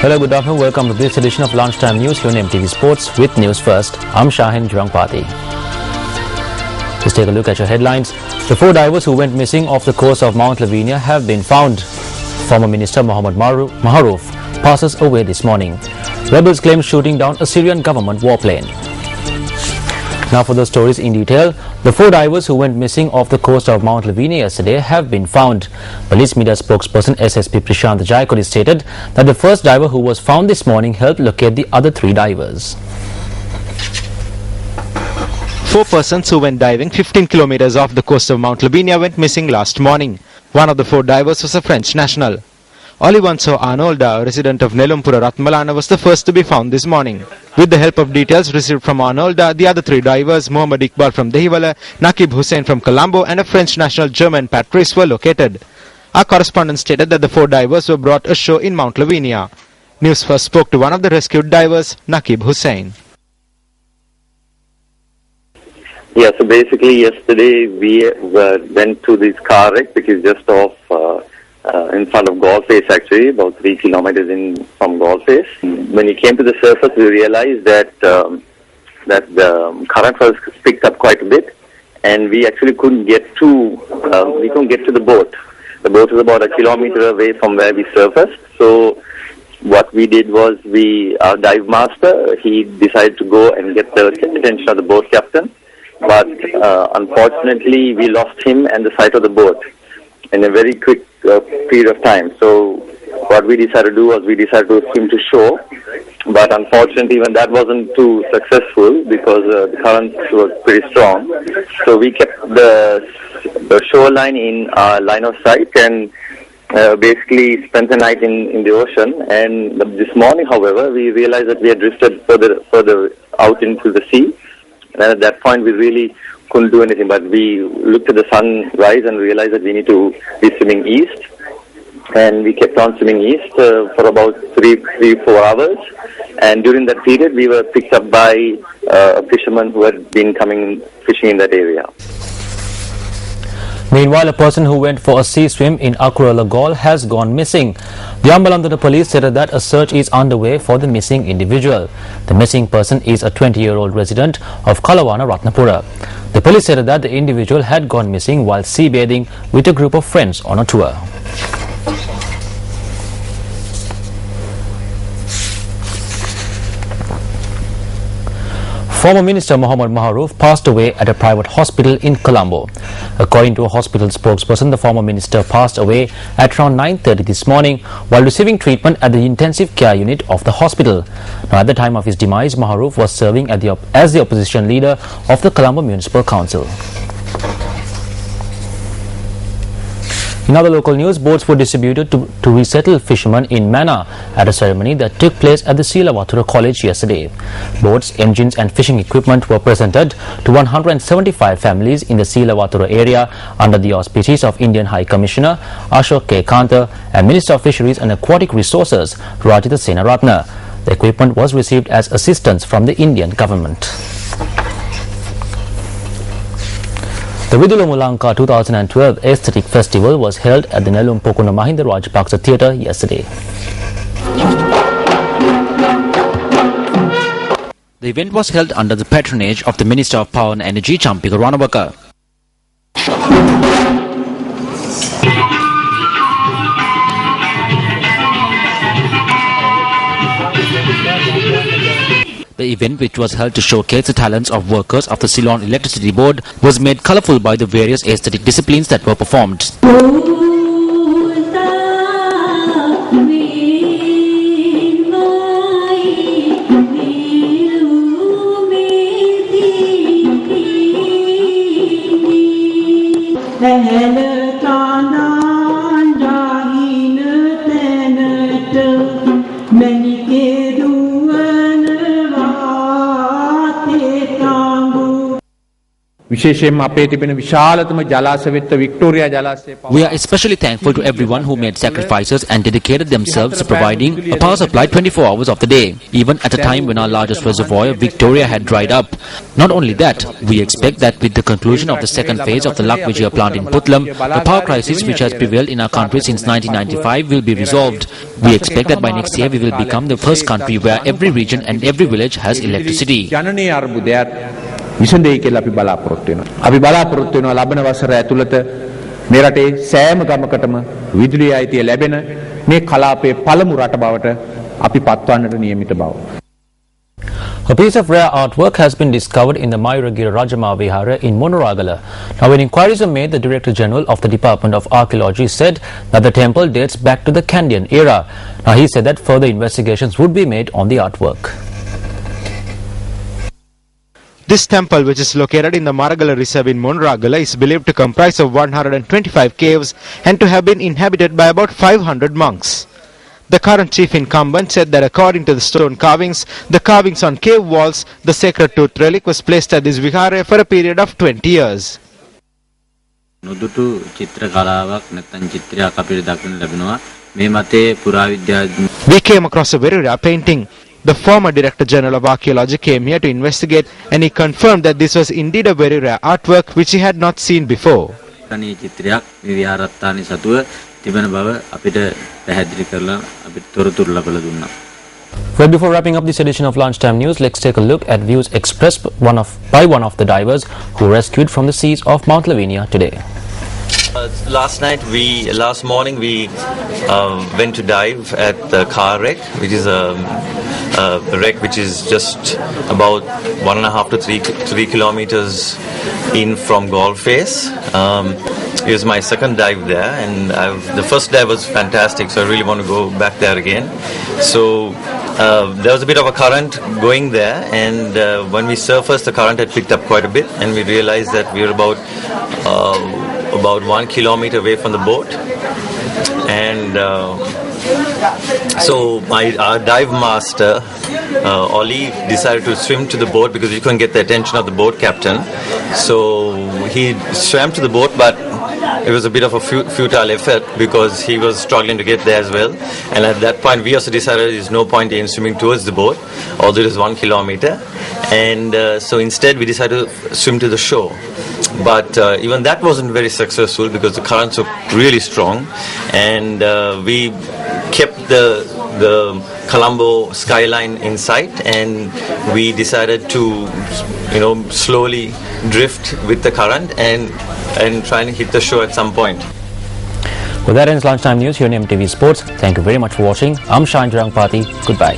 Hello, good afternoon. Welcome to this edition of Lunchtime News here on MTV Sports with News First. I'm Shahin Jurangpati. Let's take a look at your headlines. The 4 divers who went missing off the coast of Mount Lavinia have been found. Former Minister Mohammad Maharouf passes away this morning. Rebels claim shooting down a Syrian government warplane. Now for the stories in detail. The 4 divers who went missing off the coast of Mount Lavinia yesterday have been found. Police media spokesperson SSP Prashant Jayakodi stated that the first diver who was found this morning helped locate the other 3 divers. 4 persons who went diving 15 kilometers off the coast of Mount Lavinia went missing last morning. One of the 4 divers was a French national. Olivanso Arnolda, a resident of Nelumpura Ratmalana, was the first to be found this morning. With the help of details received from Arnolda, the other 3 divers, Muhammad Iqbal from Dehiwala, Nakib Hussain from Colombo and a French national German Patrice were located. Our correspondent stated that the 4 divers were brought ashore in Mount Lavinia. News First spoke to one of the rescued divers, Nakib Hussain. Yeah, so basically yesterday we went to this car wreck, which is just off in front of Galle Face, actually, about 3 kilometers in from Galle Face. When we came to the surface, we realized that that the current was picked up quite a bit, and we actually couldn't get to the boat. The boat was about 1 kilometer away from where we surfaced. So what we did was our dive master, he decided to go and get the attention of the boat captain. But unfortunately, we lost him and the sight of the boat in a very quick period of time. So what we decided to do was we decided to swim to shore. But unfortunately, even that wasn't too successful because the currents were pretty strong. So we kept the shoreline in our line of sight and basically spent the night in the ocean. And this morning, however, we realized that we had drifted further out into the sea. And at that point, we really couldn't do anything, but we looked at the sunrise and realized that we need to be swimming east. And we kept on swimming east for about 3-4 hours. And during that period, we were picked up by a fisherman who had been coming fishing in that area. Meanwhile, a person who went for a sea swim in Akurala Galle has gone missing. The Ambalandana police said that a search is underway for the missing individual. The missing person is a 20-year-old resident of Kalawana, Ratnapura. The police said that the individual had gone missing while sea bathing with a group of friends on a tour. Former Minister Mohammad Maharouf passed away at a private hospital in Colombo. According to a hospital spokesperson, the former minister passed away at around 9:30 this morning while receiving treatment at the intensive care unit of the hospital. Now, at the time of his demise, Maharouf was serving as the opposition leader of the Colombo Municipal Council. In other local news, boats were distributed to resettle fishermen in Mannar at a ceremony that took place at the Silavatura College yesterday. Boats, engines and fishing equipment were presented to 175 families in the Silavatura area under the auspices of Indian High Commissioner Ashok K. Kanta and Minister of Fisheries and Aquatic Resources Rajitha Senaratna. The equipment was received as assistance from the Indian government. The Vidula Mulanka 2012 Aesthetic Festival was held at the Nelumpokuna Mahinda Rajapaksa Theatre yesterday. The event was held under the patronage of the Minister of Power and Energy, Champika Ranawaka. The event, which was held to showcase the talents of workers of the Ceylon Electricity Board, was made colourful by the various aesthetic disciplines that were performed. විශේෂයෙන්ම අපේ තිබෙන විශාලතම ජලාශවෙත්ත Victoria ජලාශය We are especially thankful to everyone who made sacrifices and dedicated themselves to providing a power supply 24 hours of the day, even at a time when our largest reservoir, Victoria, had dried up. Not only that, we expect that with the conclusion of the second phase of the Lakvijaya plant in Putlam, the power crisis which has prevailed in our country since 1995 will be resolved. We expect that by next year we will become the first country where every region and every village has electricity. ජනනීය අර්බුදයක් විසඳෙයි කියලා අපි බලාපොරොත්තු වෙනවා. අපි බලාපොරොත්තු වෙනවා ලබන වසර ඇතුළත මේ රටේ සෑම ගමකටම විදුලි අයිතිය ලැබෙන මේ කලාපයේ පළමු රට බවට අපි පත්වන්නට නියමිත බව. A piece of rare artwork has been discovered in the Mayuragira Rajama Vihara in Monaragala. Now, when inquiries were made, the Director General of the Department of Archaeology said that the temple dates back to the Kandyan era. Now, he said that further investigations would be made on the artwork. This temple, which is located in the Maragala Reserve in Monaragala, is believed to comprise of 125 caves and to have been inhabited by about 500 monks. The current chief incumbent said that according to the stone carvings, the carvings on cave walls, the sacred tooth relic was placed at this vihara for a period of 20 years. නොදුටු චිත්‍ර කලාවක් නැත්නම් චිත්‍රයක් අපිට දක්වන්න ලැබෙනවා. මේ මතේ පුරාවිද්‍යා We came across a very rare painting. The former Director General of Archaeology came here to investigate and he confirmed that this was indeed a very rare artwork which he had not seen before. තනි චිත්‍රයක් මේ විහාරස්ථානයේ සතුව තිබෙන බව අපිට පැහැදිලි කරලා අපිට තොරතුරු ලබා දුන්නා. Well, before wrapping up this edition of Lunchtime News, let's take a look at views expressed by one of the divers who rescued from the seas of Mount Lavinia today. Last morning we went to dive at the car wreck, which is a wreck which is just about 1.5 to 3 kilometers in from Galle Face. It was my second dive there, and the first dive was fantastic, so I really want to go back there again. So there was a bit of a current going there, and when we surfaced, the current had picked up quite a bit, and we realized that we were about 1 kilometer away from the boat. And so our dive master, Ollie, decided to swim to the boat because he couldn't get the attention of the boat captain. So he swam to the boat, but it was a bit of a futile effort because he was struggling to get there as well. And at that point, we also decided there's no point in swimming towards the boat, although it is 1 kilometer. And so instead, we decided to swim to the shore. But even that wasn't very successful because the currents were really strong, and we kept the Colombo skyline in sight, and we decided to slowly drift with the current and try and hit the shore at some point. Well, that ends Lunchtime News here on MTV Sports. Thank you very much for watching. I'm Shahin Jurangpati. Goodbye.